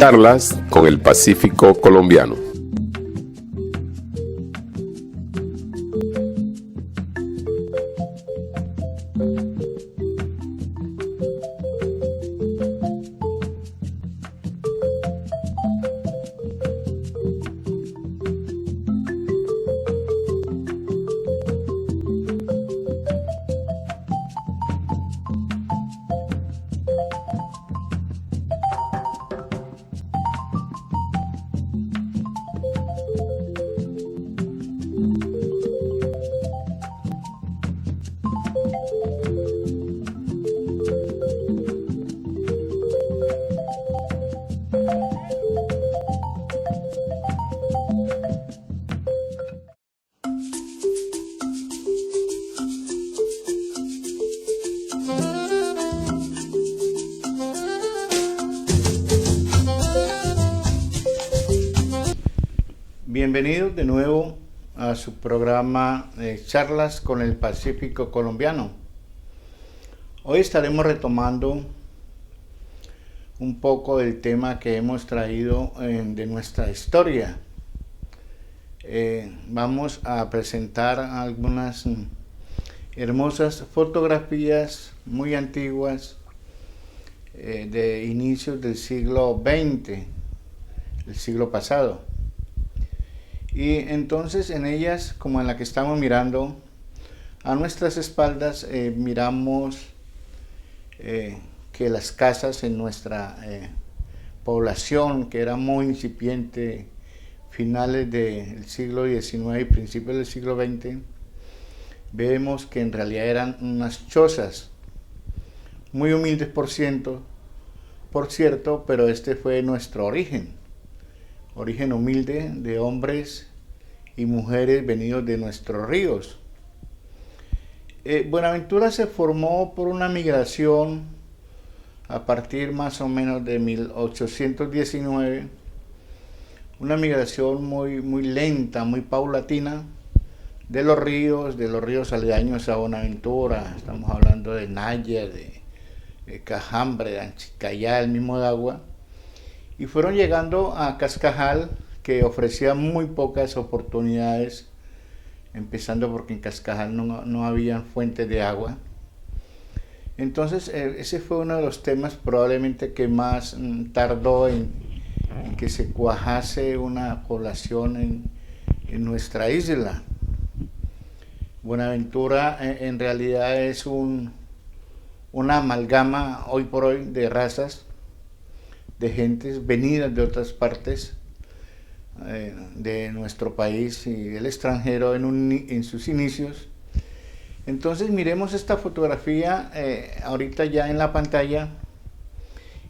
Charlas con el Pacífico colombiano. Bienvenidos de nuevo a su programa Charlas con el Pacífico colombiano. Hoy estaremos retomando un poco del tema que hemos traído de nuestra historia. Vamos a presentar algunas hermosas fotografías muy antiguas de inicios del siglo XX, el siglo pasado. Y entonces en ellas, como en la que estamos mirando, a nuestras espaldas miramos que las casas en nuestra población, que era muy incipiente, finales del siglo XIX y principios del siglo XX, vemos que en realidad eran unas chozas, muy humildes por cierto, pero este fue nuestro origen humilde de hombres y mujeres venidos de nuestros ríos. Buenaventura se formó por una migración a partir más o menos de 1819, una migración muy lenta, muy paulatina, de los ríos aledaños a Buenaventura. Estamos hablando de Naya, de Cajambre, de Anchicayá, el mismo de Agua, y fueron llegando a Cascajal, que ofrecía muy pocas oportunidades, empezando porque en Cascajal no había fuentes de agua. Entonces ese fue uno de los temas probablemente que más tardó en que se cuajase una población en nuestra isla. Buenaventura en realidad es una amalgama hoy por hoy de razas, de gentes venidas de otras partes de nuestro país y del extranjero en sus inicios. Entonces miremos esta fotografía ahorita ya en la pantalla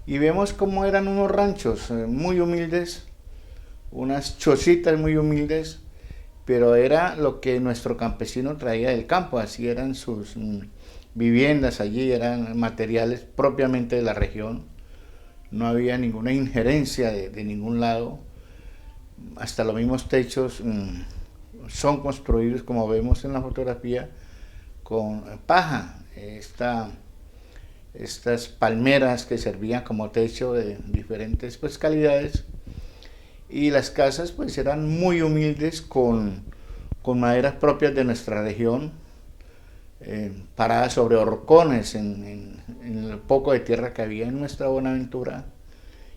y vemos cómo eran unos ranchos muy humildes, unas chocitas muy humildes, pero era lo que nuestro campesino traía del campo. Así eran sus viviendas allí, eran materiales propiamente de la región. No había ninguna injerencia de ningún lado. Hasta los mismos techos son construidos, como vemos en la fotografía, con paja. Estas palmeras que servían como techo de diferentes calidades. Y las casas pues eran muy humildes con maderas propias de nuestra región, paradas sobre horcones en el poco de tierra que había en nuestra Buenaventura.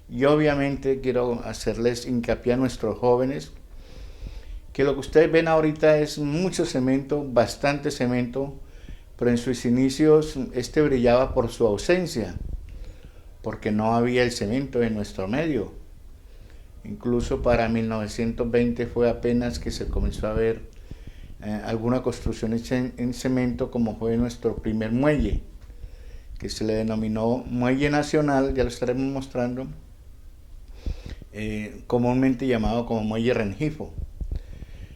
Y obviamente quiero hacerles hincapié a nuestros jóvenes que lo que ustedes ven ahorita es mucho cemento, bastante cemento, pero en sus inicios este brillaba por su ausencia, porque no había el cemento en nuestro medio. Incluso para 1920 fue apenas que se comenzó a ver alguna construcción hecha en cemento, como fue nuestro primer muelle, que se le denominó Muelle Nacional, ya lo estaremos mostrando, comúnmente llamado como Muelle Rengifo.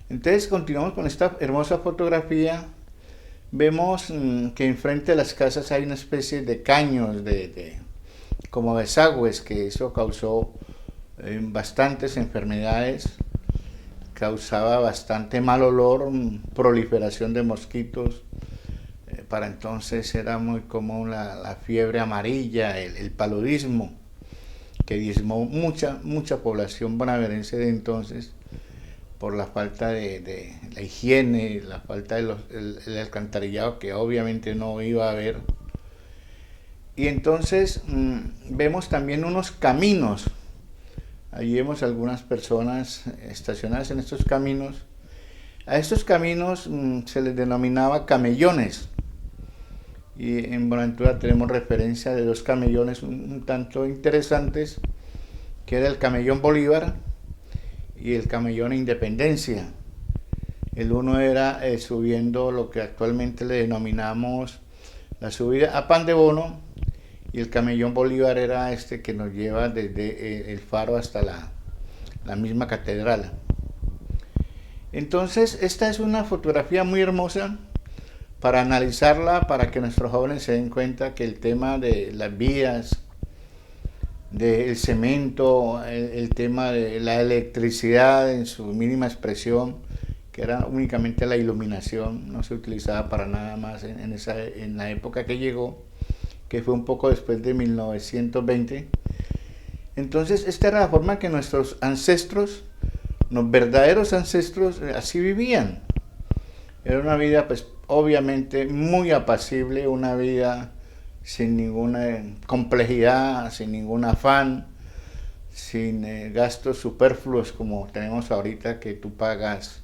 Entonces continuamos con esta hermosa fotografía. Vemos que enfrente de las casas hay una especie de caños, como desagües, que eso causó bastantes enfermedades, causaba bastante mal olor, proliferación de mosquitos. Para entonces era muy común la fiebre amarilla, el paludismo, que diezmó mucha población bonaerense de entonces por la falta de la higiene, la falta de el alcantarillado que obviamente no iba a haber. Y entonces vemos también unos caminos. Allí vemos algunas personas estacionadas en estos caminos. A estos caminos se les denominaba camellones. Y en Buenaventura tenemos referencia de dos camellones un tanto interesantes, que era el camellón Bolívar y el camellón Independencia. El uno era subiendo lo que actualmente le denominamos la subida a Pan de Bono, y el camellón Bolívar era este que nos lleva desde el faro hasta la misma catedral. Entonces, esta es una fotografía muy hermosa para analizarla, para que nuestros jóvenes se den cuenta que el tema de las vías, del cemento, el tema de la electricidad en su mínima expresión, que era únicamente la iluminación, no se utilizaba para nada más en la época que llegó, que fue un poco después de 1920. Entonces, esta era la forma que nuestros ancestros, los verdaderos ancestros, así vivían. Era una vida, pues, obviamente muy apacible, una vida sin ninguna complejidad, sin ningún afán, sin gastos superfluos como tenemos ahorita, que tú pagas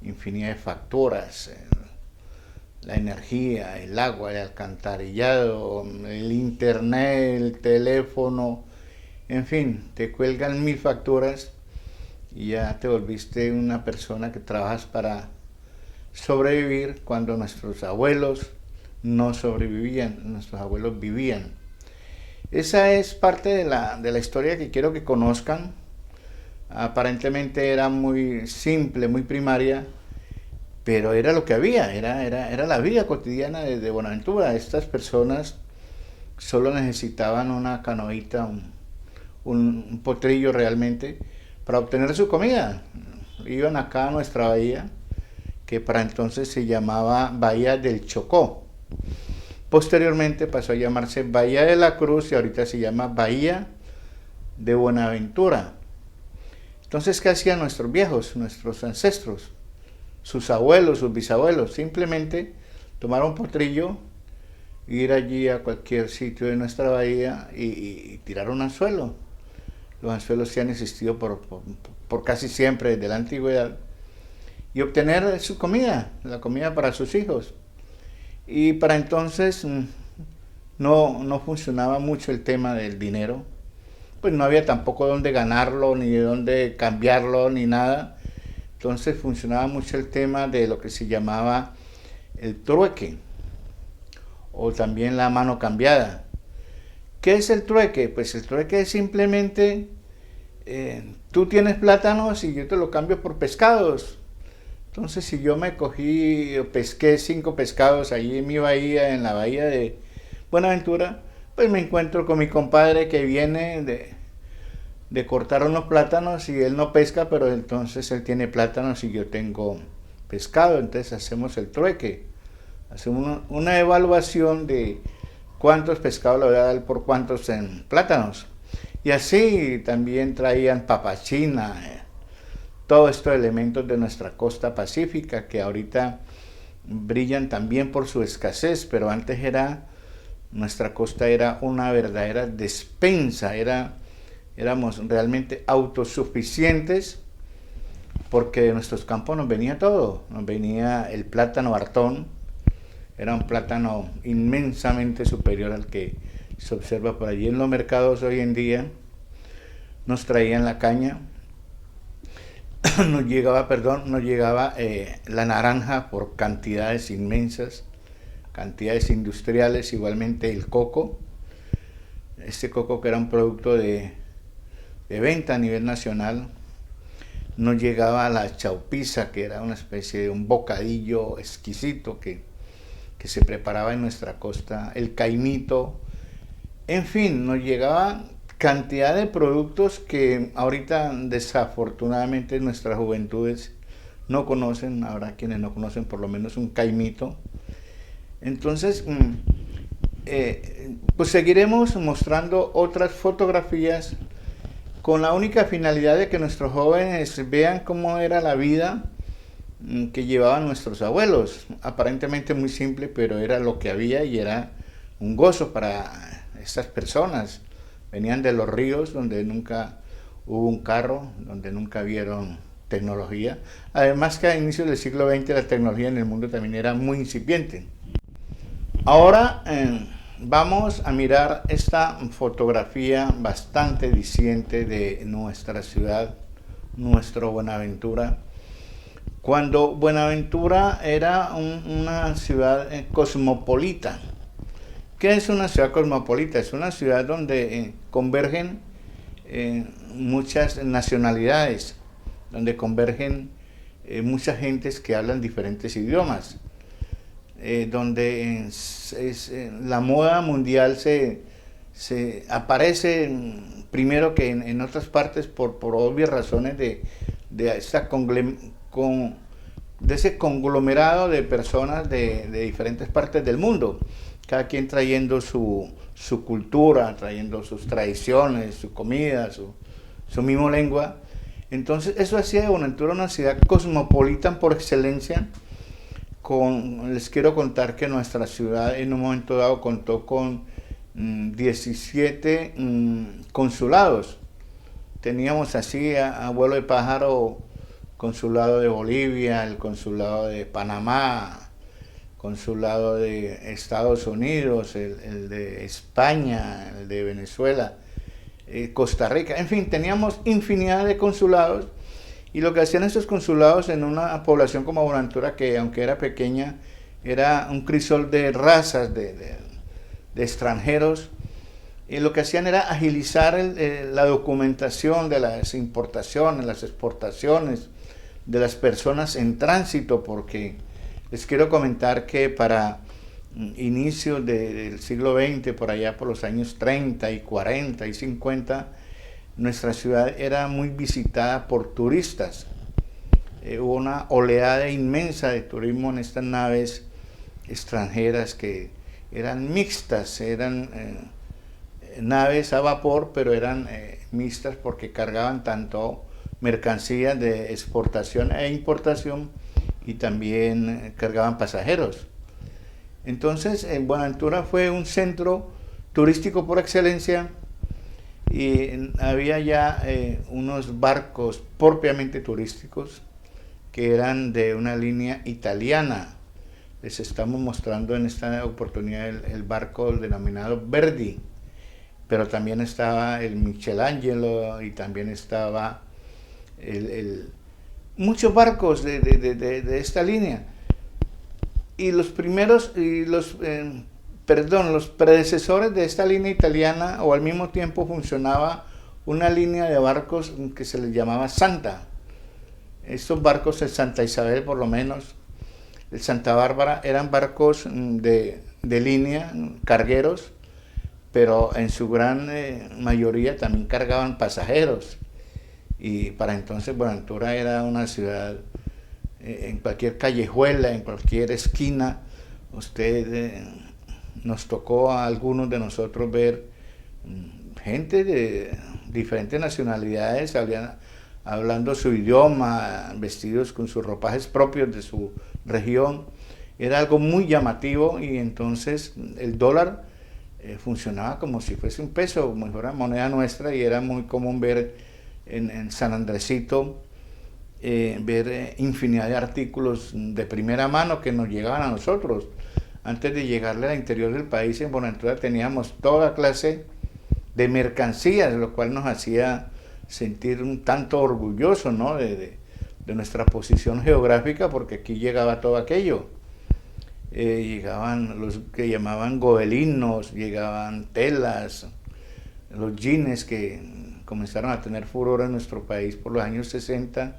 infinidad de facturas, la energía, el agua, el alcantarillado, el internet, el teléfono, en fin, te cuelgan 1000 facturas y ya te volviste una persona que trabajas para sobrevivir, cuando nuestros abuelos no sobrevivían, nuestros abuelos vivían. Esa es parte de la historia que quiero que conozcan. Aparentemente era muy simple, muy primaria, pero era lo que había, era la vida cotidiana de Buenaventura. Estas personas solo necesitaban una canoita, un potrillo realmente, para obtener su comida. Iban acá a nuestra bahía, que para entonces se llamaba Bahía del Chocó. Posteriormente pasó a llamarse Bahía de la Cruz y ahorita se llama Bahía de Buenaventura. Entonces, ¿qué hacían nuestros viejos, nuestros ancestros, sus abuelos, sus bisabuelos? Simplemente tomar un potrillo, ir allí a cualquier sitio de nuestra bahía y tirar un anzuelo. Los anzuelos sí han existido por casi siempre desde la antigüedad, y obtener su comida, la comida para sus hijos. Y para entonces no funcionaba mucho el tema del dinero, pues no había tampoco dónde ganarlo, ni de dónde cambiarlo, ni nada. Entonces funcionaba mucho el tema de lo que se llamaba el trueque, o también la mano cambiada. ¿Qué es el trueque? Pues el trueque es simplemente, tú tienes plátanos y yo te lo cambio por pescados. Entonces, si yo me cogí o pesqué 5 pescados allí en mi bahía, en la bahía de Buenaventura, pues me encuentro con mi compadre que viene de cortar unos plátanos, y él no pesca, pero entonces él tiene plátanos y yo tengo pescado. Entonces hacemos el trueque, hacemos una evaluación de cuántos pescados le voy a dar por cuántos plátanos. Y así también traían papachina, todos estos elementos de nuestra costa pacífica, que ahorita brillan también por su escasez, pero antes nuestra costa era una verdadera despensa, éramos realmente autosuficientes, porque de nuestros campos nos venía todo. Nos venía el plátano Bartón, era un plátano inmensamente superior al que se observa por allí en los mercados hoy en día. Nos traían la caña, nos llegaba la naranja por cantidades inmensas, cantidades industriales, igualmente el coco. Este coco, que era un producto de venta a nivel nacional. Nos llegaba la chaupiza, que era una especie de un bocadillo exquisito que se preparaba en nuestra costa, el caimito, en fin, nos llegaba cantidad de productos que ahorita desafortunadamente nuestras juventudes no conocen. Habrá quienes no conocen por lo menos un caimito. Entonces, pues seguiremos mostrando otras fotografías con la única finalidad de que nuestros jóvenes vean cómo era la vida que llevaban nuestros abuelos. Aparentemente muy simple, pero era lo que había y era un gozo para estas personas. Venían de los ríos donde nunca hubo un carro, donde nunca vieron tecnología. Además que a inicios del siglo XX la tecnología en el mundo también era muy incipiente. Ahora vamos a mirar esta fotografía bastante diciente de nuestra ciudad, nuestro Buenaventura. Cuando Buenaventura era una ciudad cosmopolita. ¿Qué es una ciudad cosmopolita? Es una ciudad donde convergen muchas nacionalidades, donde convergen muchas gentes que hablan diferentes idiomas, donde la moda mundial se aparece primero que en otras partes por obvias razones de ese conglomerado de personas de diferentes partes del mundo, cada quien trayendo su cultura, trayendo sus tradiciones, su comida, su misma lengua. Entonces eso hacía de Buenaventura una ciudad cosmopolita por excelencia. Les quiero contar que nuestra ciudad en un momento dado contó con 17 consulados. Teníamos así a vuelo de pájaro consulado de Bolivia, el consulado de Panamá, consulado de Estados Unidos, el de España, el de Venezuela, Costa Rica, en fin, teníamos infinidad de consulados. Y lo que hacían esos consulados en una población como Buenaventura, que aunque era pequeña, era un crisol de razas, de extranjeros, y lo que hacían era agilizar la documentación de las importaciones, las exportaciones, de las personas en tránsito, porque les quiero comentar que para inicios del siglo XX, por allá por los años 30 y 40 y 50, nuestra ciudad era muy visitada por turistas. Hubo una oleada inmensa de turismo en estas naves extranjeras que eran mixtas, eran naves a vapor, pero eran mixtas porque cargaban tanto mercancías de exportación e importación y también cargaban pasajeros. Entonces, Buenaventura fue un centro turístico por excelencia. Y había ya unos barcos propiamente turísticos que eran de una línea italiana. Les estamos mostrando en esta oportunidad el barco denominado Verdi, pero también estaba el Michelangelo y también estaba muchos barcos de esta línea. Y los primeros, los predecesores de esta línea italiana, o al mismo tiempo funcionaba una línea de barcos que se les llamaba Santa. Estos barcos, el Santa Isabel por lo menos, el Santa Bárbara, eran barcos de línea, cargueros, pero en su gran mayoría también cargaban pasajeros. Y para entonces Buenaventura era una ciudad, en cualquier callejuela, en cualquier esquina, nos tocó a algunos de nosotros ver gente de diferentes nacionalidades hablando su idioma, vestidos con sus ropajes propios de su región. Era algo muy llamativo y entonces el dólar funcionaba como si fuese un peso, como si fuera moneda nuestra, y era muy común ver en San Andresito ver infinidad de artículos de primera mano que nos llegaban a nosotros. Antes de llegarle al interior del país, en Buenaventura teníamos toda clase de mercancías, lo cual nos hacía sentir un tanto orgullosos, ¿no?, de nuestra posición geográfica, porque aquí llegaba todo aquello. Llegaban los que llamaban gobelinos, llegaban telas, los jeans que comenzaron a tener furor en nuestro país por los años 60,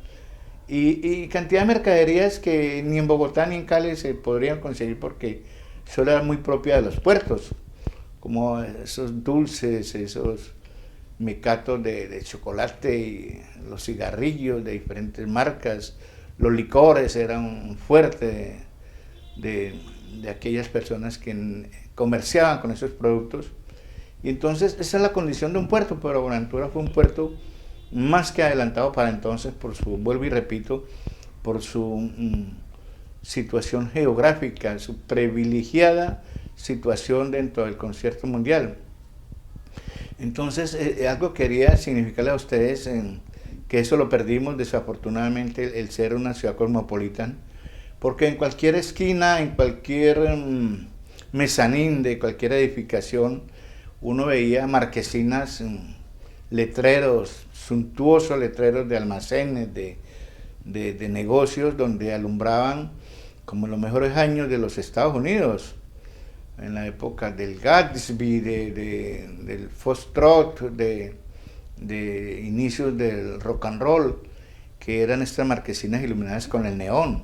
y cantidad de mercaderías que ni en Bogotá ni en Cali se podrían conseguir porque solo era muy propia de los puertos, como esos dulces, esos mecatos de chocolate, y los cigarrillos de diferentes marcas, los licores eran un fuerte de aquellas personas que comerciaban con esos productos. Y entonces esa es la condición de un puerto, pero Buenaventura fue un puerto más que adelantado para entonces por su, vuelvo y repito, por su situación geográfica, su privilegiada situación dentro del concierto mundial. Entonces, algo quería significarle a ustedes que eso lo perdimos desafortunadamente, el ser una ciudad cosmopolita, porque en cualquier esquina, en cualquier mezanín de cualquier edificación, uno veía marquesinas, letreros, suntuosos letreros de almacenes, de negocios, donde alumbraban como en los mejores años de los Estados Unidos, en la época del Gatsby, del Foxtrot, de inicios del rock and roll, que eran estas marquesinas iluminadas con el neón.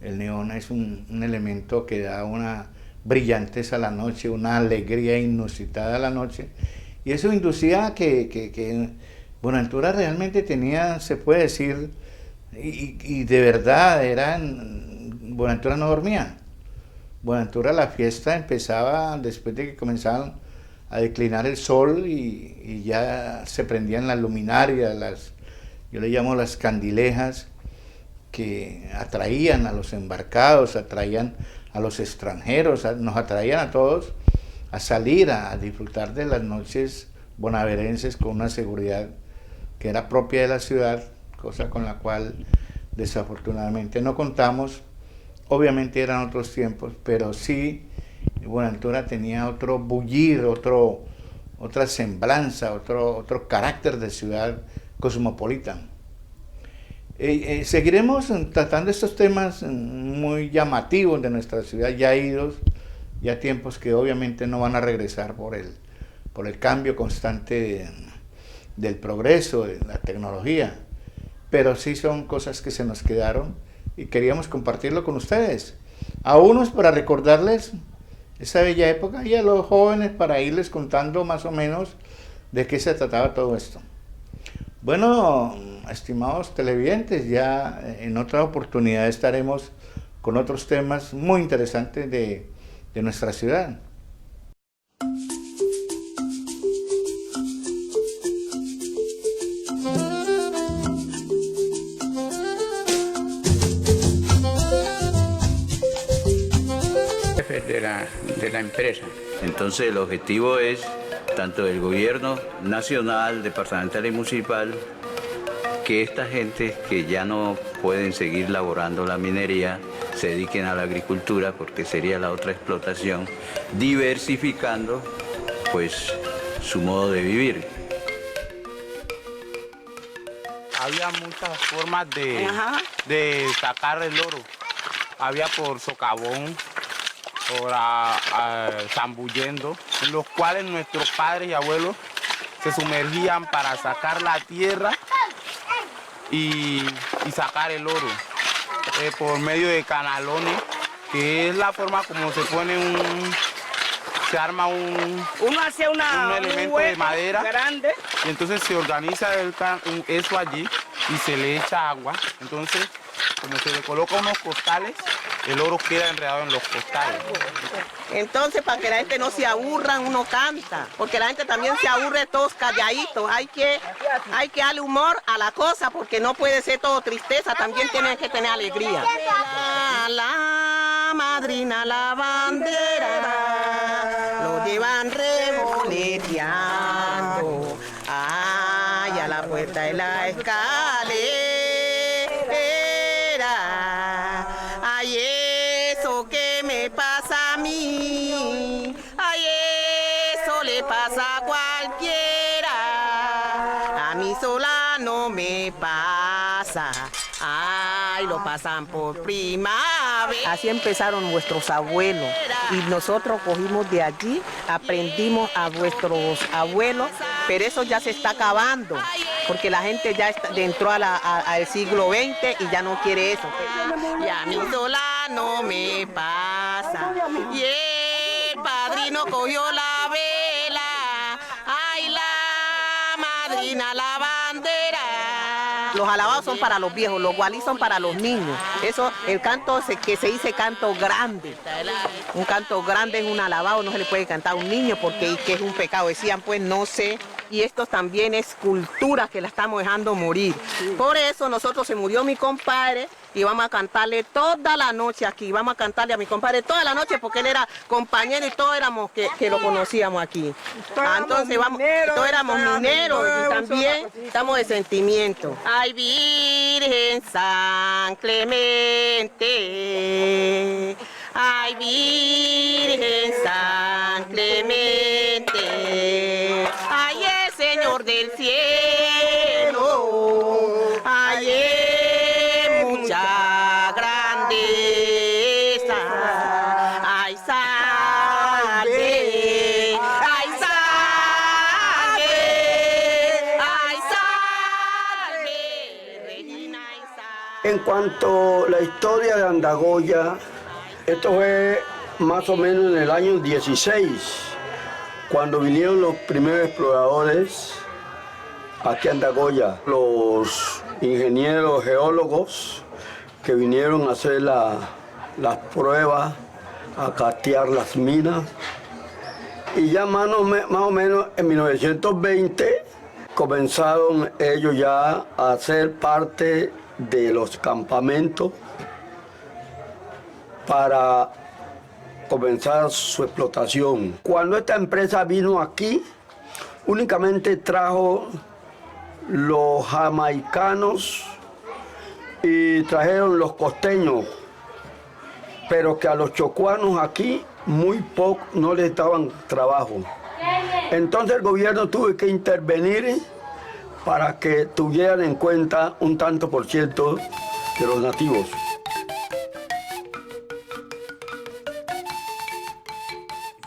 El neón es un elemento que da una brillantez a la noche, una alegría inusitada a la noche, y eso inducía que Buenaventura realmente tenía, se puede decir, y de verdad, Buenaventura no dormía. Buenaventura, la fiesta empezaba después de que comenzaban a declinar el sol y ya se prendían las luminarias, yo le llamo las candilejas, que atraían a los embarcados, atraían a los extranjeros, nos atraían a todos a salir a disfrutar de las noches bonaerenses con una seguridad que era propia de la ciudad, cosa con la cual desafortunadamente no contamos. Obviamente eran otros tiempos, pero sí Buenaventura tenía otro bullir, otra semblanza, otro carácter de ciudad cosmopolita. Seguiremos tratando estos temas muy llamativos de nuestra ciudad, ya idos, ya tiempos que obviamente no van a regresar por el cambio constante del progreso, de la tecnología, pero sí son cosas que se nos quedaron y queríamos compartirlo con ustedes. A unos para recordarles esa bella época y a los jóvenes para irles contando más o menos de qué se trataba todo esto. Bueno, estimados televidentes, ya en otra oportunidad estaremos con otros temas muy interesantes de nuestra ciudad. De la empresa. Entonces el objetivo es tanto del gobierno nacional, departamental y municipal, que esta gente que ya no pueden seguir laborando la minería se dediquen a la agricultura, porque sería la otra explotación, diversificando pues su modo de vivir. Había muchas formas de sacar el oro. Había por socavón, por zambullendo, en los cuales nuestros padres y abuelos se sumergían para sacar la tierra y sacar el oro, por medio de canalones, que es la forma como se pone se arma uno hace un elemento de madera grande, y entonces se organiza eso allí y se le echa agua. Entonces, como se le coloca unos costales, el oro queda enredado en los costales. Entonces, para que la gente no se aburra, uno canta, porque la gente también se aburre todos calladitos. Hay que darle humor a la cosa, porque no puede ser todo tristeza, también tienen que tener alegría. La madrina, la bandera, lo llevan revoleteando, ay, a la puerta de la escalera. Ay, eso que me pasa a mí, ay, eso le pasa a cualquiera, a mí sola no me pasa, ay, lo pasan por primavera. Así empezaron nuestros abuelos y nosotros cogimos de allí, aprendimos a vuestros abuelos, pero eso ya se está acabando, porque la gente ya entró al siglo XX y ya no quiere eso. Y a mí sola no me pasa, y el padrino cogió la vela, ay, la madrina, la bandera. Los alabados son para los viejos, los gualí son para los niños. Eso, el canto que se dice canto grande. Un canto grande es un alabado, no se le puede cantar a un niño porque es un pecado. Decían, pues, no se y esto también es cultura que la estamos dejando morir. Por eso nosotros se murió mi compadre y vamos a cantarle toda la noche aquí, vamos a cantarle a mi compadre toda la noche porque él era compañero y todos éramos que lo conocíamos aquí. Entonces todos éramos mineros y también estamos de sentimiento. Ay, Virgen San Clemente, ay, Virgen San Clemente, ay, el Señor del cielo, ay, mucha grandeza, ay, salve, ay, salve, ay, salve, Regina y salve. En cuanto a la historia de Andagoya, esto fue más o menos en el año 16, cuando vinieron los primeros exploradores aquí a Andagoya, los ingenieros geólogos que vinieron a hacer las pruebas, a castear las minas. Y ya más o menos en 1920 comenzaron ellos ya a ser parte de los campamentos para comenzar su explotación. Cuando esta empresa vino aquí, únicamente trajo los jamaicanos y trajeron los costeños, pero que a los chocuanos aquí muy poco no les daban trabajo. Entonces el gobierno tuvo que intervenir para que tuvieran en cuenta un tanto por ciento de los nativos.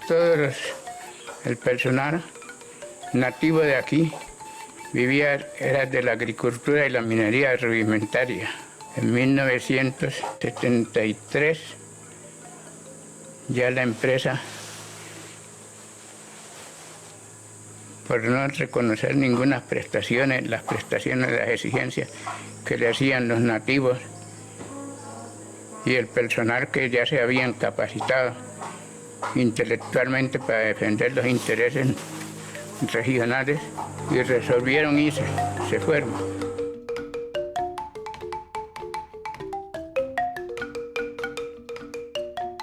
Todo el personal nativo de aquí era de la agricultura y la minería rudimentaria. En 1973 ya la empresa, por no reconocer ninguna prestaciones, las exigencias que le hacían los nativos y el personal que ya se habían capacitado intelectualmente para defender los intereses regionales, y resolvieron irse, se fueron.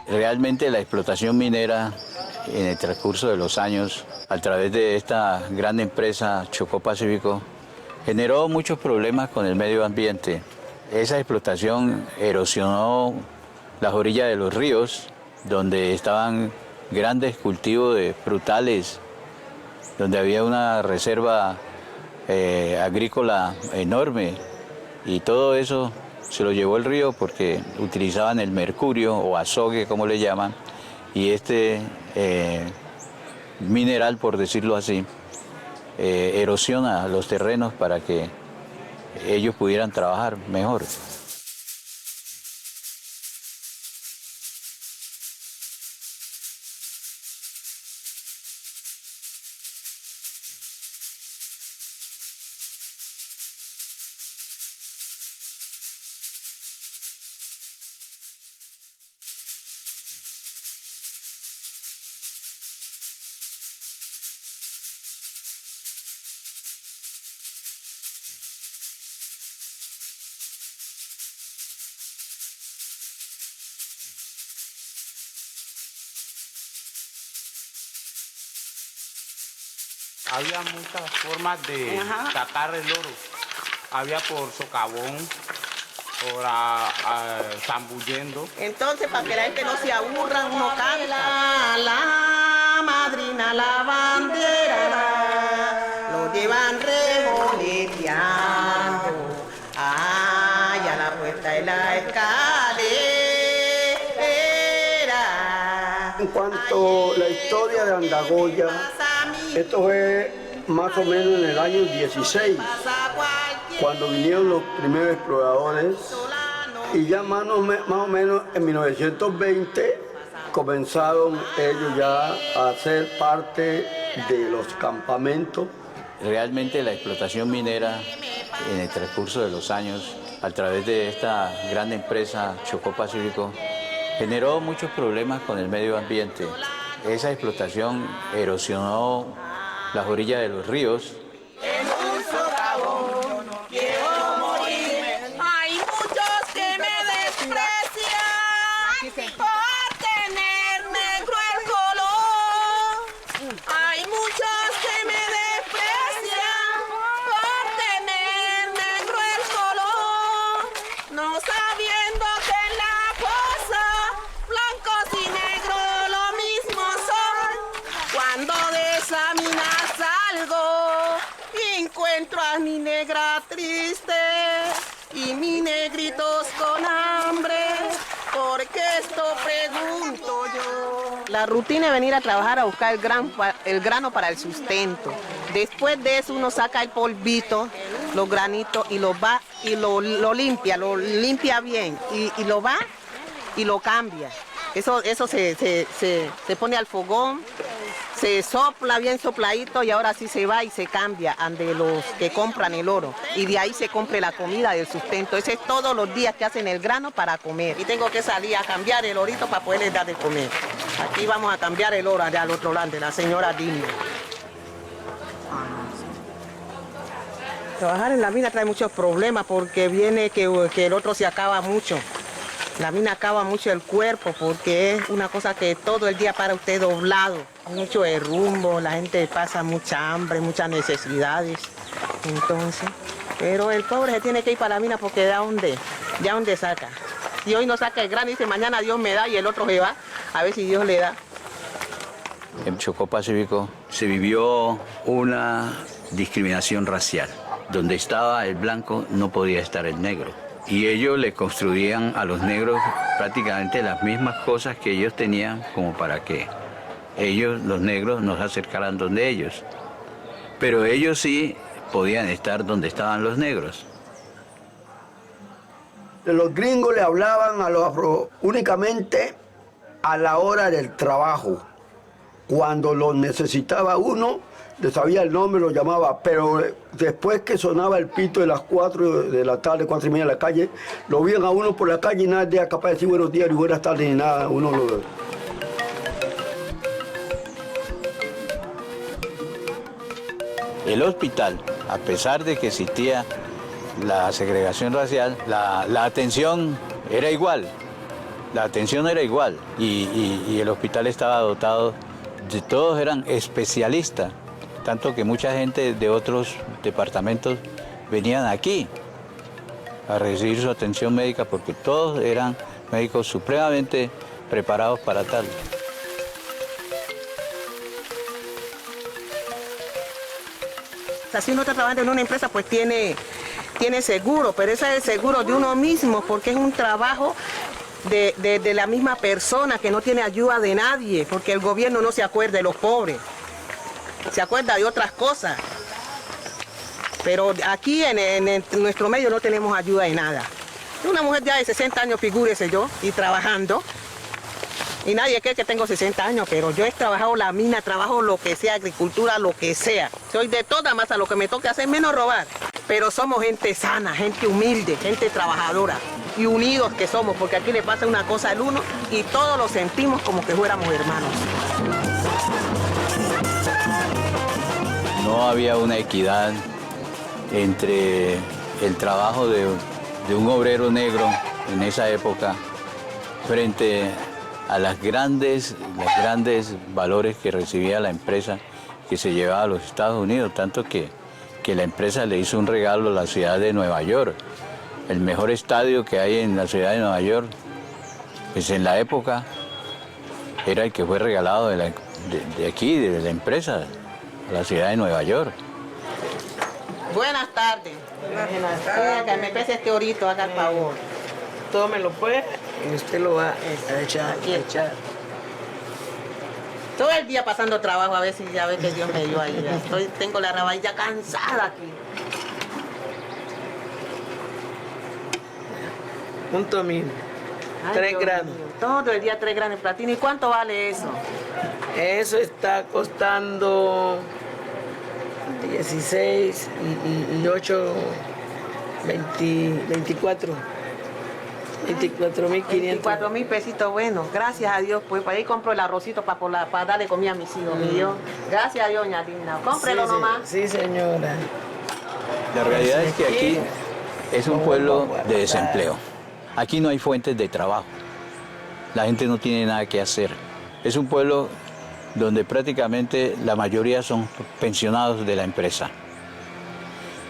Realmente la explotación minera en el transcurso de los años, a través de esta gran empresa Chocó Pacífico, generó muchos problemas con el medio ambiente. Esa explotación erosionó las orillas de los ríos, donde estaban grandes cultivos de frutales, donde había una reserva agrícola enorme, y todo eso se lo llevó el río porque utilizaban el mercurio o azogue, como le llaman, y este mineral, por decirlo así, erosiona los terrenos para que ellos pudieran trabajar mejor. Había muchas formas de sacar el oro. Había por socavón, por zambullendo. Entonces, para que la gente no se aburra, uno canta. La madrina, la bandera, lo llevan revoleteando. Ay, a la puerta de la escalera. En cuanto a la historia de Andagoya, esto fue más o menos en el año 16, cuando vinieron los primeros exploradores, y ya más o menos en 1920 comenzaron ellos ya a ser parte de los campamentos. Realmente la explotación minera en el transcurso de los años, a través de esta gran empresa Chocó Pacífico, generó muchos problemas con el medio ambiente. Esa explotación erosionó las orillas de los ríos. Hay muchos que me desprecian por tener negro el color. Hay muchos que me desprecian por tener negro el color. No sabiendo que en la cosa blancos y negros lo mismo son. Cuando de esa mina salgo y encuentro a mi negra triste y mis negritos con hambre, porque esto pregunto yo. La rutina es venir a trabajar a buscar el grano para el sustento. Después de eso uno saca el polvito, los granitos y lo va y lo limpia bien y lo va y lo cambia. Eso se pone al fogón, se sopla bien sopladito y ahora sí se va y se cambia ante los que compran el oro. Y de ahí se compra la comida del sustento. Ese es todos los días que hacen el grano para comer. Y tengo que salir a cambiar el orito para poderles dar de comer. Aquí vamos a cambiar el oro allá al otro lado de la señora Dina. Trabajar en la mina trae muchos problemas porque viene que el otro se acaba mucho. La mina acaba mucho el cuerpo porque es una cosa que todo el día para usted doblado. Mucho derrumbo, la gente pasa mucha hambre, muchas necesidades. Entonces, pero el pobre se tiene que ir para la mina porque ¿de dónde saca? Si hoy no saca el grano, dice mañana Dios me da y el otro se va, a ver si Dios le da. En Chocó Pacífico se vivió una discriminación racial. Donde estaba el blanco no podía estar el negro. Y ellos le construían a los negros prácticamente las mismas cosas que ellos tenían como para que ellos, los negros, nos acercaran donde ellos. Pero ellos sí podían estar donde estaban los negros. Los gringos le hablaban a los afro únicamente a la hora del trabajo. Cuando lo necesitaba uno, le sabía el nombre, lo llamaba, pero después que sonaba el pito de las 4 de la tarde, 4:30 en la calle, lo veían a uno por la calle y nadie era capaz de decir buenos días ni buenas tardes ni nada. El hospital, a pesar de que existía la segregación racial, la atención era igual. La atención era igual y el hospital estaba dotado de todos eran especialistas. Tanto que mucha gente de otros departamentos venían aquí a recibir su atención médica porque todos eran médicos supremamente preparados para tal. Si uno está trabajando en una empresa, pues tiene seguro, pero ese es el seguro de uno mismo porque es un trabajo de la misma persona que no tiene ayuda de nadie, porque el gobierno no se acuerda de los pobres. Se acuerda de otras cosas, pero aquí en nuestro medio no tenemos ayuda de nada. Una mujer ya de 60 años, figúrese yo, y trabajando, y nadie cree que tengo 60 años, pero yo he trabajado la mina, trabajo lo que sea, agricultura, lo que sea. Soy de toda masa, lo que me toque hacer menos robar, pero somos gente sana, gente humilde, gente trabajadora, y unidos que somos, porque aquí le pasa una cosa al uno y todos lo sentimos como que fuéramos hermanos. No había una equidad entre el trabajo de un obrero negro en esa época frente a los grandes valores que recibía la empresa que se llevaba a los Estados Unidos, tanto que la empresa le hizo un regalo a la ciudad de Nueva York. El mejor estadio que hay en la ciudad de Nueva York, pues en la época era el que fue regalado de aquí, de la empresa, a la ciudad de Nueva York. Buenas tardes. Que me pese este orito, haga el favor. Tómelo pues y usted lo va a echar. Todo el día pasando trabajo a ver si ya ve que Dios me dio ahí. Tengo la rabadilla cansada aquí. Un tomino. Ay, 3 Dios granos. mío, todo el día 3 granos de platino. ¿Y cuánto vale eso? Eso está costando 16 y 8, 24. 24.500. 24.000 pesitos, bueno, gracias a Dios, pues para ahí compro el arrocito para darle comida a mis hijos míos. Gracias a Dios, doña Linda. Cómprelo nomás. Sí, señora. La realidad es que aquí es un pueblo de desempleo. Aquí no hay fuentes de trabajo. La gente no tiene nada que hacer. Es un pueblo donde prácticamente la mayoría son pensionados de la empresa.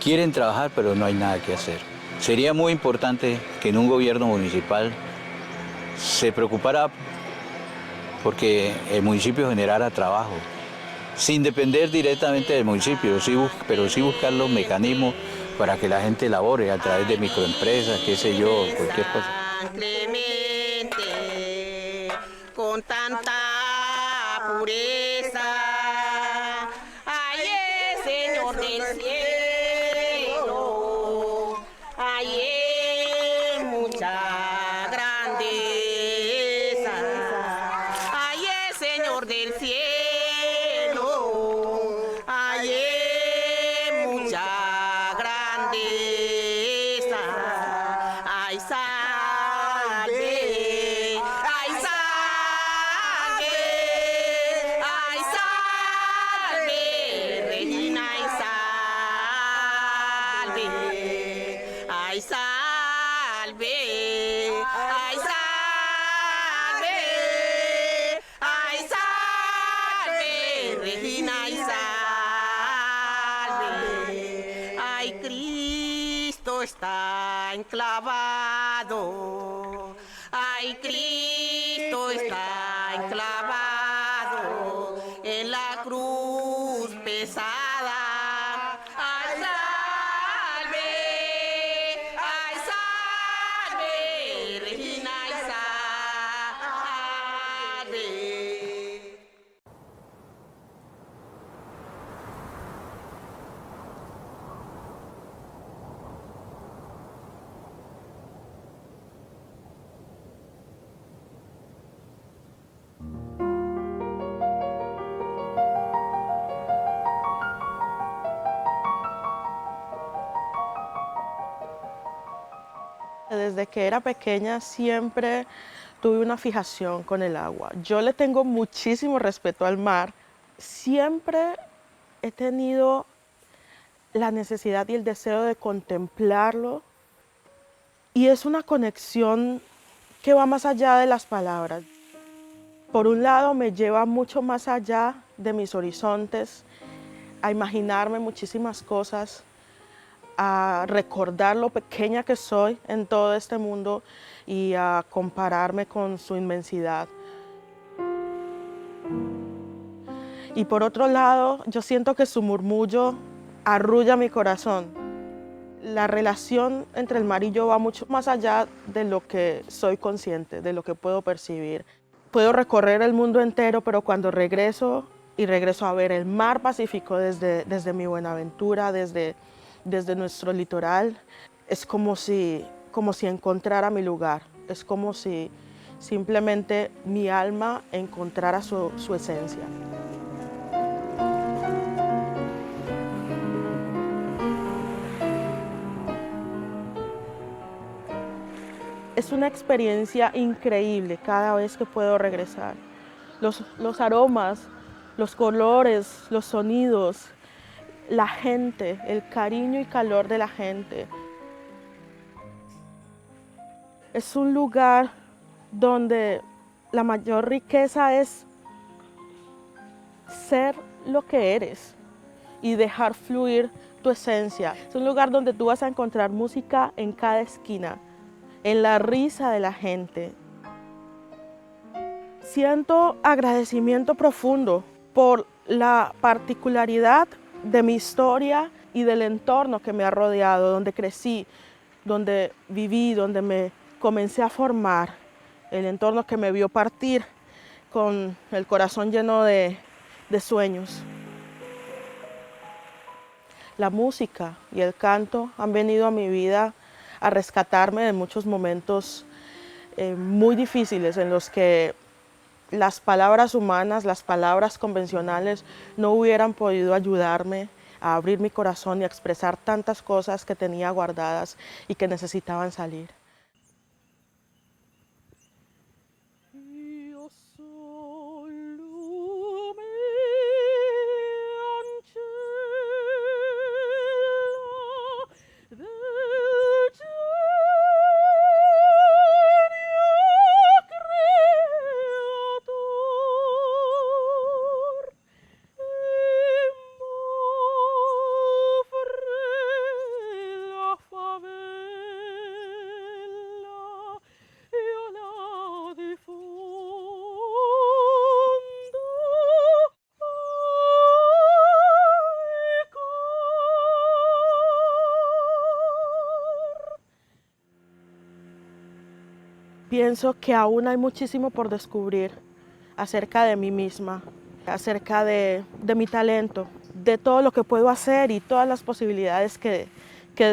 Quieren trabajar, pero no hay nada que hacer. Sería muy importante que en un gobierno municipal se preocupara porque el municipio generara trabajo, sin depender directamente del municipio, pero sí buscar los mecanismos para que la gente labore a través de microempresas, qué sé yo, cualquier cosa. Clemente, con tanta pureza, ay, Señor del cielo, ay, mucha grandeza, ay, Señor del cielo, ay, mucha grandeza, ay, salve, ay, salve, ay, salve, Regina, ay, salve, ay, salve, ay, salve, ay, salve, Regina, ay, salve, ay, Cristo está enclavado, ay, Cristo está enclavado en la cruz pesada, ay, salve, Regina, ay, salve. Desde que era pequeña siempre tuve una fijación con el agua. Yo le tengo muchísimo respeto al mar. Siempre he tenido la necesidad y el deseo de contemplarlo. Y es una conexión que va más allá de las palabras. Por un lado, me lleva mucho más allá de mis horizontes, a imaginarme muchísimas cosas, a recordar lo pequeña que soy en todo este mundo y a compararme con su inmensidad. Y por otro lado, yo siento que su murmullo arrulla mi corazón. La relación entre el mar y yo va mucho más allá de lo que soy consciente, de lo que puedo percibir. Puedo recorrer el mundo entero, pero cuando regreso a ver el mar Pacífico desde mi Buenaventura, desde nuestro litoral, es como si encontrara mi lugar, es como si simplemente mi alma encontrara su esencia. Es una experiencia increíble cada vez que puedo regresar. Los aromas, los colores, los sonidos, la gente, el cariño y calor de la gente. Es un lugar donde la mayor riqueza es ser lo que eres y dejar fluir tu esencia. Es un lugar donde tú vas a encontrar música en cada esquina, en la risa de la gente. Siento agradecimiento profundo por la particularidad de mi historia y del entorno que me ha rodeado, donde crecí, donde viví, donde me comencé a formar, el entorno que me vio partir con el corazón lleno de sueños. La música y el canto han venido a mi vida a rescatarme de muchos momentos muy difíciles en los que las palabras humanas, las palabras convencionales no hubieran podido ayudarme a abrir mi corazón y a expresar tantas cosas que tenía guardadas y que necesitaban salir. pienso que aún hay muchísimo por descubrir acerca de mí misma, acerca de mi talento, de todo lo que puedo hacer y todas las posibilidades que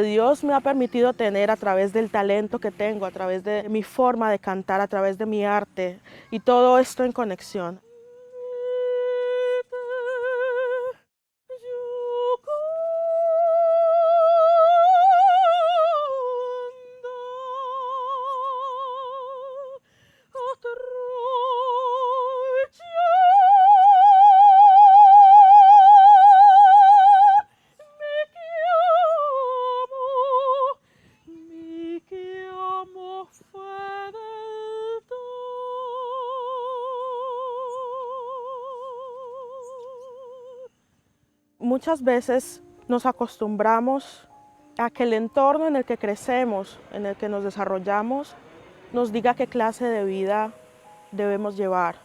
Dios me ha permitido tener a través del talento que tengo, a través de mi forma de cantar, a través de mi arte, y todo esto en conexión. Muchas veces nos acostumbramos a que el entorno en el que crecemos, en el que nos desarrollamos, nos diga qué clase de vida debemos llevar,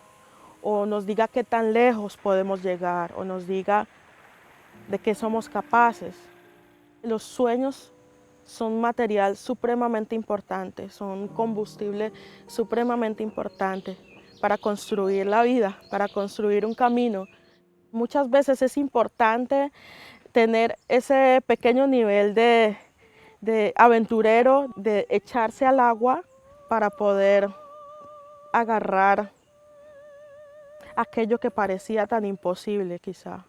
o nos diga qué tan lejos podemos llegar, o nos diga de qué somos capaces. Los sueños son material supremamente importante, son combustible supremamente importante para construir la vida, para construir un camino. Muchas veces es importante tener ese pequeño nivel de aventurero, de echarse al agua para poder agarrar aquello que parecía tan imposible quizá.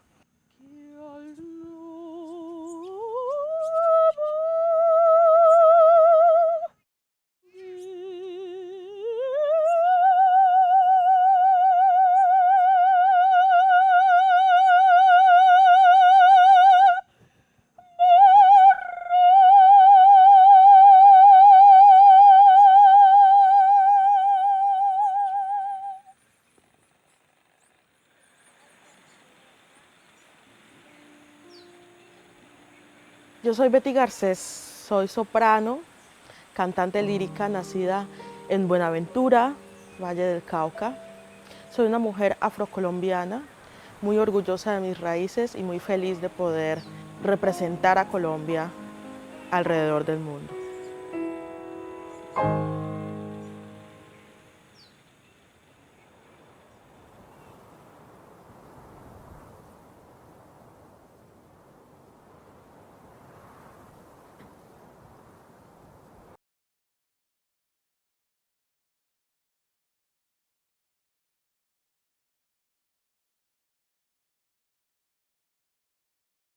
Yo soy Betty Garcés, soy soprano, cantante lírica nacida en Buenaventura, Valle del Cauca. Soy una mujer afrocolombiana, muy orgullosa de mis raíces y muy feliz de poder representar a Colombia alrededor del mundo.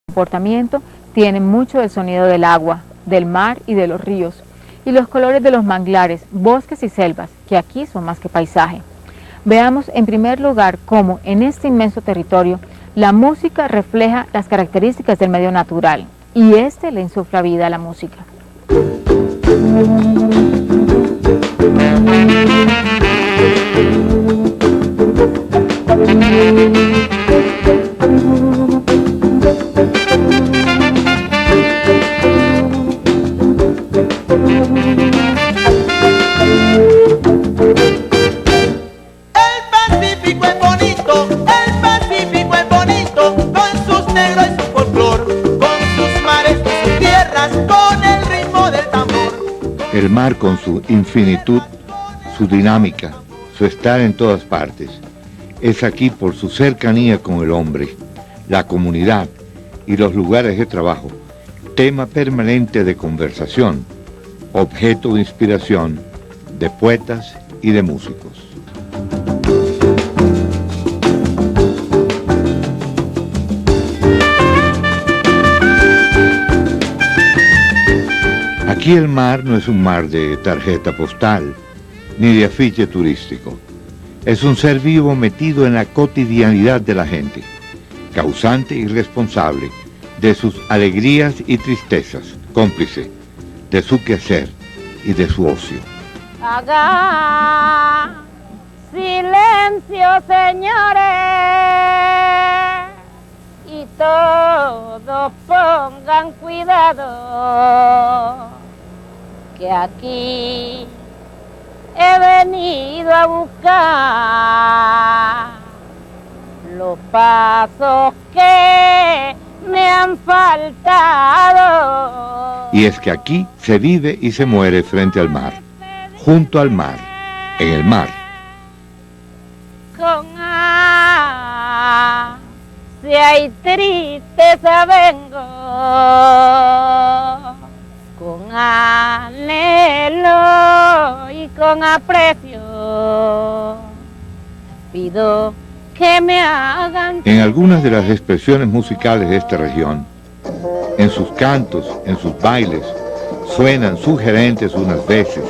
Comportamiento tiene mucho del sonido del agua, del mar y de los ríos, y los colores de los manglares, bosques y selvas, que aquí son más que paisaje. Veamos en primer lugar cómo en este inmenso territorio la música refleja las características del medio natural, y este le insufla vida a la música. El mar con su infinitud, su dinámica, su estar en todas partes, es aquí por su cercanía con el hombre, la comunidad y los lugares de trabajo, tema permanente de conversación, objeto de inspiración de poetas y de músicos. Aquí el mar no es un mar de tarjeta postal, ni de afiche turístico. Es un ser vivo metido en la cotidianidad de la gente, causante y responsable de sus alegrías y tristezas, cómplice de su quehacer y de su ocio. Hagan silencio, señores, y todos pongan cuidado, que aquí he venido a buscar los pasos que me han faltado. Y es que aquí se vive y se muere frente al mar, junto al mar, en el mar. Con ansia y tristeza vengo, con anhelo y con aprecio, pido que me hagan... En algunas de las expresiones musicales de esta región, en sus cantos, en sus bailes, suenan sugerentes unas veces,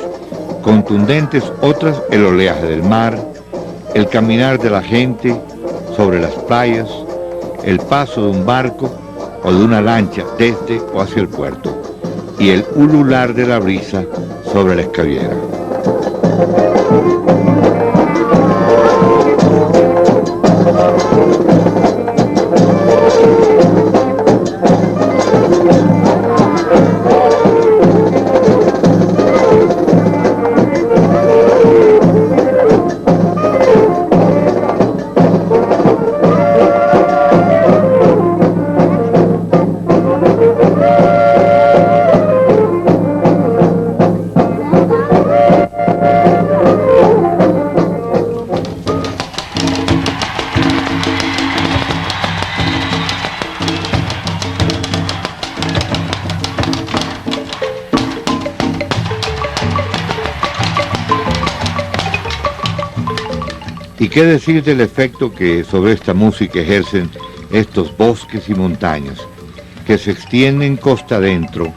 contundentes otras el oleaje del mar, el caminar de la gente sobre las playas, el paso de un barco o de una lancha desde o hacia el puerto, y el ulular de la brisa sobre la escabiera. ¿Y qué decir del efecto que sobre esta música ejercen estos bosques y montañas, que se extienden costa adentro,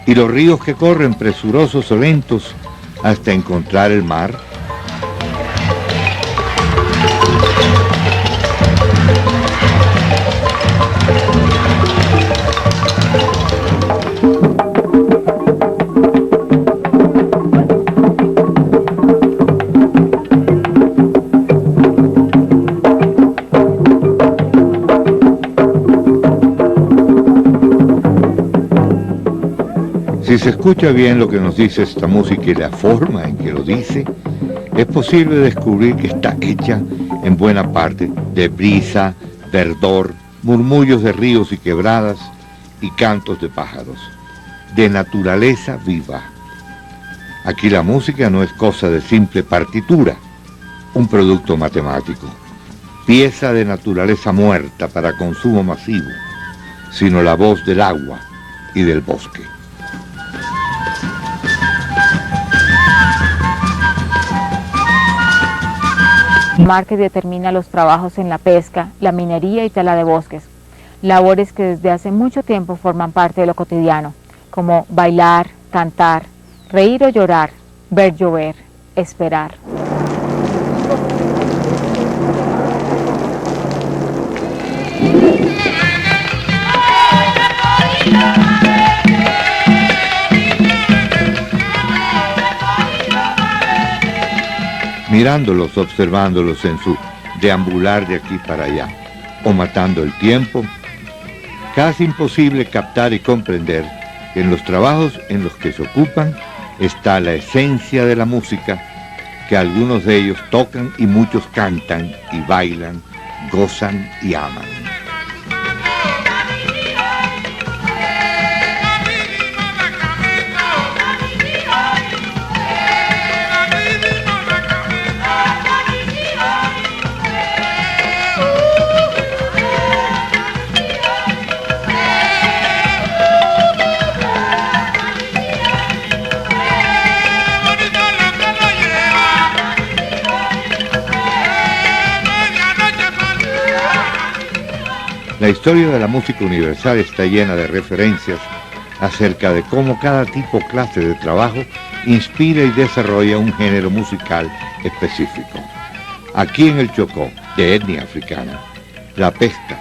y los ríos que corren presurosos o lentos hasta encontrar el mar? Si se escucha bien lo que nos dice esta música y la forma en que lo dice, es posible descubrir que está hecha en buena parte de brisa, verdor, murmullos de ríos y quebradas y cantos de pájaros, de naturaleza viva. Aquí la música no es cosa de simple partitura, un producto matemático, pieza de naturaleza muerta para consumo masivo, sino la voz del agua y del bosque. Mar que determina los trabajos en la pesca, la minería y tala de bosques, labores que desde hace mucho tiempo forman parte de lo cotidiano, como bailar, cantar, reír o llorar, ver llover, esperar. Mirándolos, observándolos en su deambular de aquí para allá, o matando el tiempo, casi imposible captar y comprender que en los trabajos en los que se ocupan está la esencia de la música, que algunos de ellos tocan y muchos cantan y bailan, gozan y aman. La historia de la música universal está llena de referencias acerca de cómo cada tipo o clase de trabajo inspira y desarrolla un género musical específico. Aquí en el Chocó, de etnia africana, la pesca,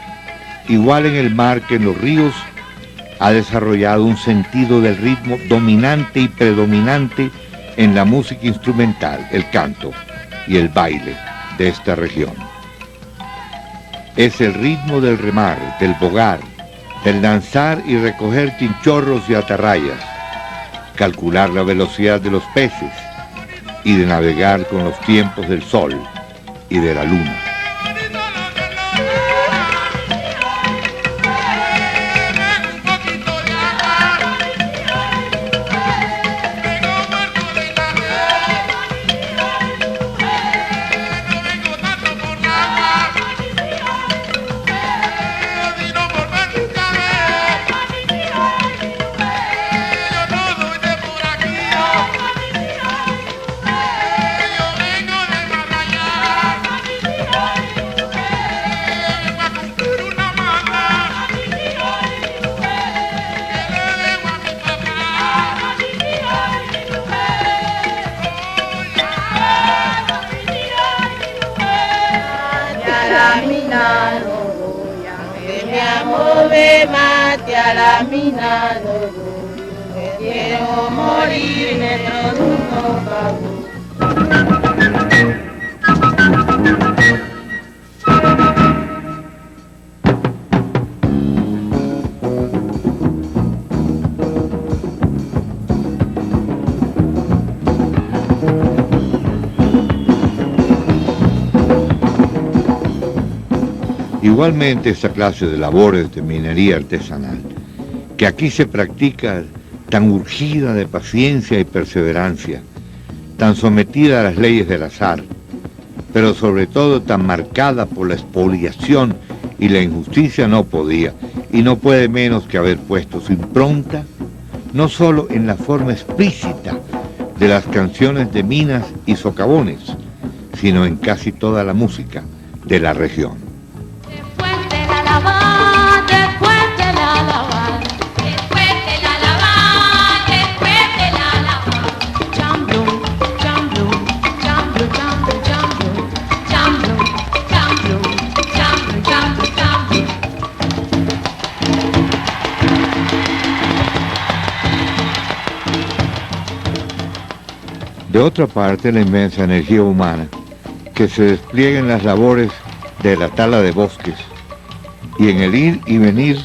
igual en el mar que en los ríos, ha desarrollado un sentido del ritmo dominante y predominante en la música instrumental, el canto y el baile de esta región. Es el ritmo del remar, del bogar, del lanzar y recoger chinchorros y atarrayas, calcular la velocidad de los peces y de navegar con los tiempos del sol y de la luna. la mina no voy, aunque me amove mate a la mina no voy, quiero morir dentro de un baúl. Igualmente esta clase de labores de minería artesanal, que aquí se practica tan urgida de paciencia y perseverancia, tan sometida a las leyes del azar, pero sobre todo tan marcada por la expoliación y la injusticia, no podía y no puede menos que haber puesto su impronta, no solo en la forma explícita de las canciones de minas y socavones, sino en casi toda la música de la región. De otra parte, la inmensa energía humana que se despliega en las labores de la tala de bosques y en el ir y venir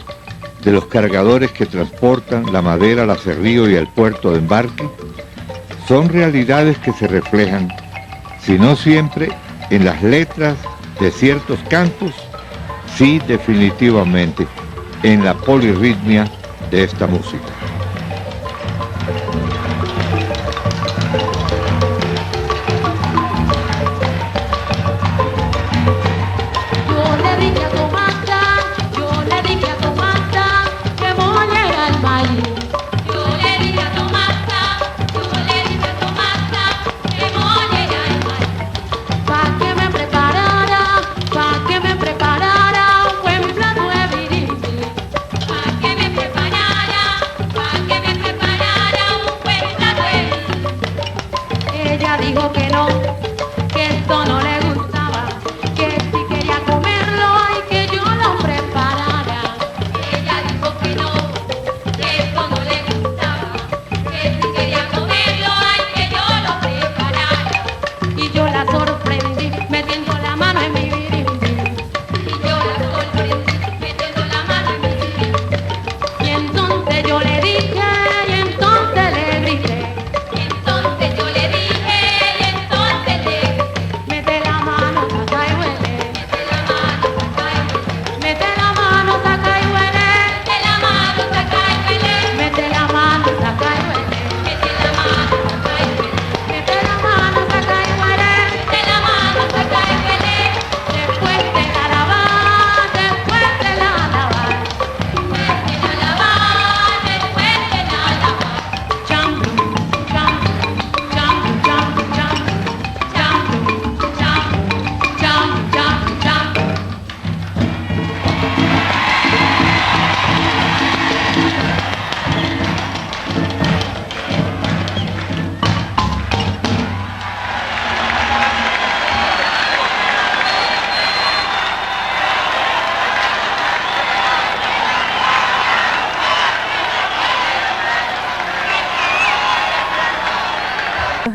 de los cargadores que transportan la madera al aserrío y al puerto de embarque, son realidades que se reflejan, si no siempre, en las letras de ciertos cantos, sí definitivamente en la polirritmia de esta música.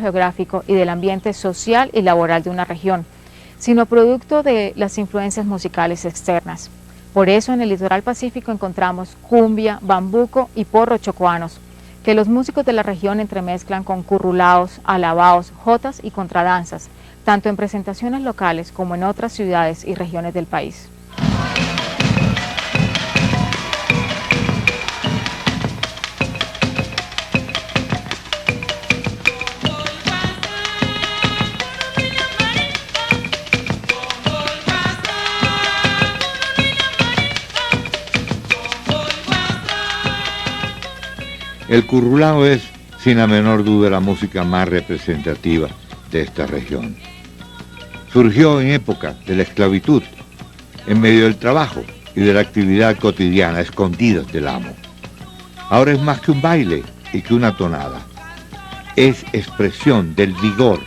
Geográfico y del ambiente social y laboral de una región, sino producto de las influencias musicales externas. Por eso en el litoral pacífico encontramos cumbia, bambuco y porro chocoanos, que los músicos de la región entremezclan con currulaos, alabaos, jotas y contradanzas, tanto en presentaciones locales como en otras ciudades y regiones del país. El currulao es, sin la menor duda, la música más representativa de esta región. Surgió en época de la esclavitud, en medio del trabajo y de la actividad cotidiana, escondidas del amo. Ahora es más que un baile y que una tonada. Es expresión del vigor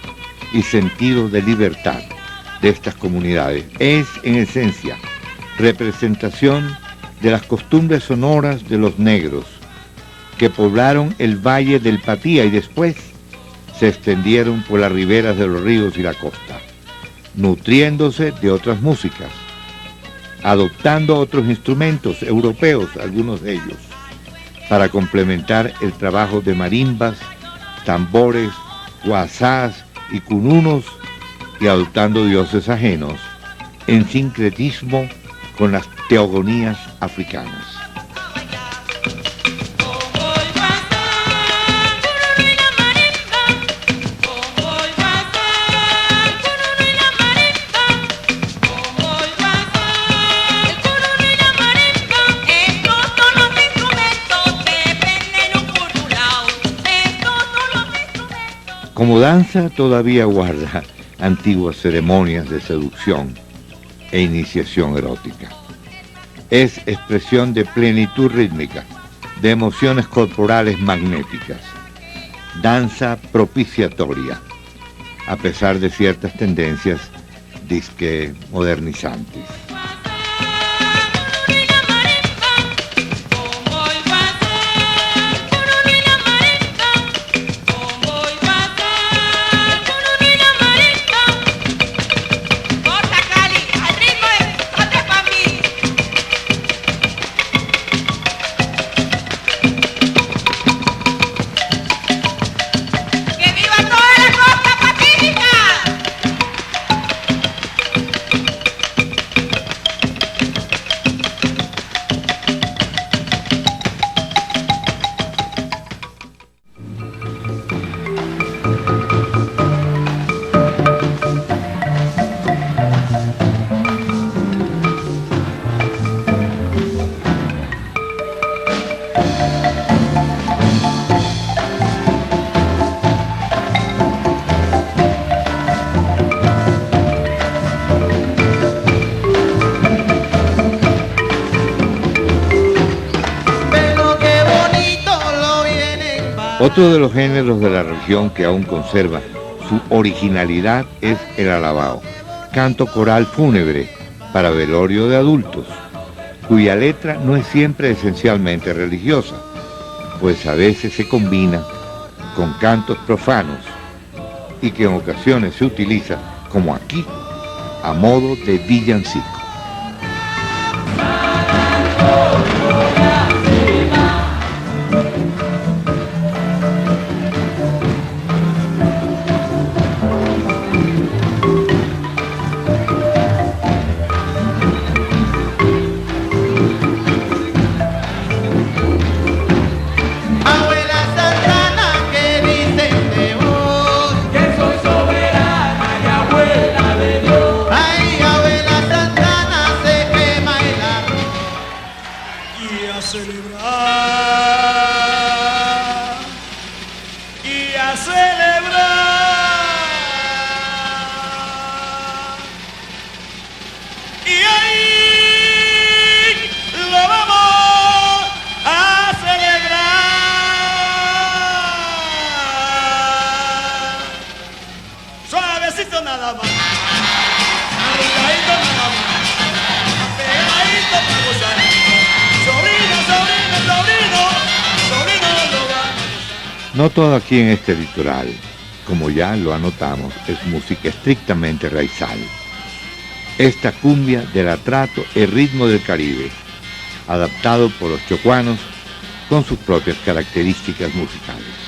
y sentido de libertad de estas comunidades. Es, en esencia, representación de las costumbres sonoras de los negros que poblaron el valle del Patía y después se extendieron por las riberas de los ríos y la costa, nutriéndose de otras músicas, adoptando otros instrumentos europeos, algunos de ellos, para complementar el trabajo de marimbas, tambores, guasás y cununos, y adoptando dioses ajenos en sincretismo con las teogonías africanas. Como danza todavía guarda antiguas ceremonias de seducción e iniciación erótica. Es expresión de plenitud rítmica, de emociones corporales magnéticas, danza propiciatoria, a pesar de ciertas tendencias disque modernizantes. Otro de los géneros de la región que aún conserva su originalidad es el alabao, canto coral fúnebre para velorio de adultos, cuya letra no es siempre esencialmente religiosa, pues a veces se combina con cantos profanos y que en ocasiones se utiliza, como aquí, a modo de villancico. No todo aquí en este litoral, como ya lo anotamos, es música estrictamente raizal. Esta cumbia del atrato es ritmo del Caribe, adaptado por los chocuanos con sus propias características musicales.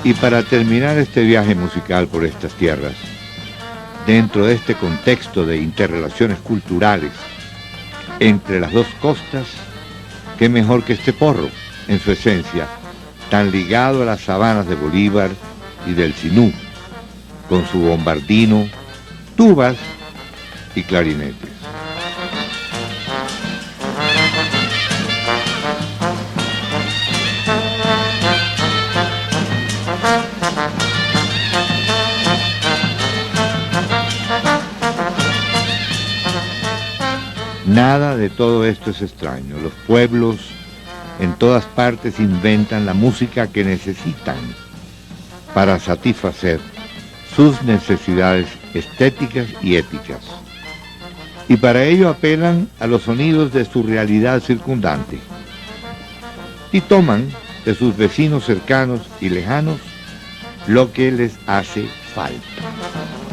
Y para terminar este viaje musical por estas tierras, dentro de este contexto de interrelaciones culturales entre las dos costas, qué mejor que este porro, en su esencia, tan ligado a las sabanas de Bolívar y del Sinú, con su bombardino, tubas y clarinetes. Nada de todo esto es extraño. Los pueblos en todas partes inventan la música que necesitan para satisfacer sus necesidades estéticas y éticas. Y para ello apelan a los sonidos de su realidad circundante y toman de sus vecinos cercanos y lejanos lo que les hace falta.